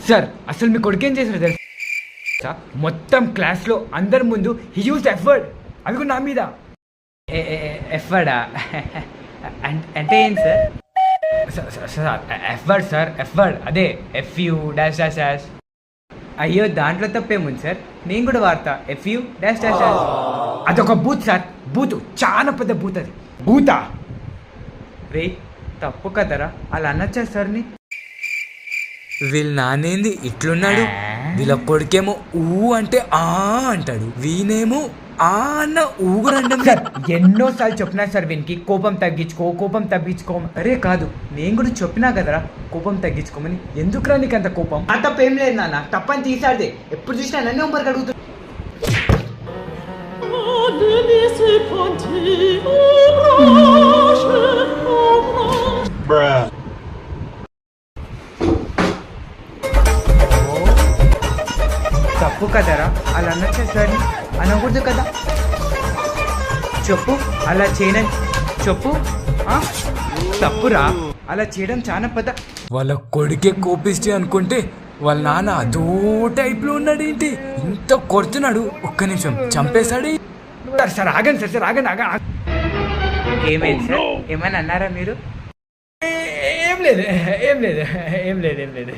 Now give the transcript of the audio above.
Sir అసలు మీ కొడుకేం చేశారు తెలుసా? మొత్తం క్లాస్లో అందరి ముందు హీ యూజ్ ఎఫర్డ్, అవి కూడా నా మీద. ఎఫ్వర్డా అంటే ఏంటి సార్? ఎఫర్డ్ సార్, ఎఫర్డ్ అదే ఎఫ్యూ డాష్ డాష్ డాష్. అయ్యో దాంట్లో తప్పేముంది సార్, నేను కూడా వాడతా ఎఫ్యూ డాష్ డాష్ డాష్. అదొక బూత్ సార్, బూత్, చాలా పెద్ద బూత్ అది. బూతా రే తప్పు కదరా అలా అనొచ్చా సార్ని? వీళ్ళ నానేంది ఇట్లున్నాడు, వీళ్ళ కొడుకేమో ఊ అంటే ఆ అంటాడు, వీనేమో ఆ అన్న ఊగురండం. సార్ ఎన్నోసార్లు చెప్పినా సార్ వీనికి కోపం తగ్గించుకో, కోపం తగ్గించుకో. అరే కాదు, నేను కూడా చెప్పినా కదరా కోపం తగ్గించుకోమని. ఎందుకురా నీకు అంత కోపం? ఆ తప్పేం లేదు నాన్న, తప్పని తీసాడితే ఎప్పుడు చూసినా నన్ను హోంవర్క్ అడుగుతుంది. తప్పు కదరా అలా అనొచ్చా సార్? అనకూడదు కదా. చెప్పు అలా చేయడం, చెప్పు. తప్పురా అలా చేయడం చాలా పెద్ద. వాళ్ళ కొడుకే కోపిస్తే అనుకుంటే వాళ్ళ నాన్న అదో టైప్ లో ఉన్నాడు. ఏంటి ఇంత కొడుతున్నాడు, ఒక్క నిమిషం చంపేశాడు. సార్ ఆగండి సార్, సార్ ఆగండి ఏమైంది సార్, ఏమైనా అన్నారా మీరు? ఏం లేదు ఏం లేదు ఏం లేదు ఏం లేదు.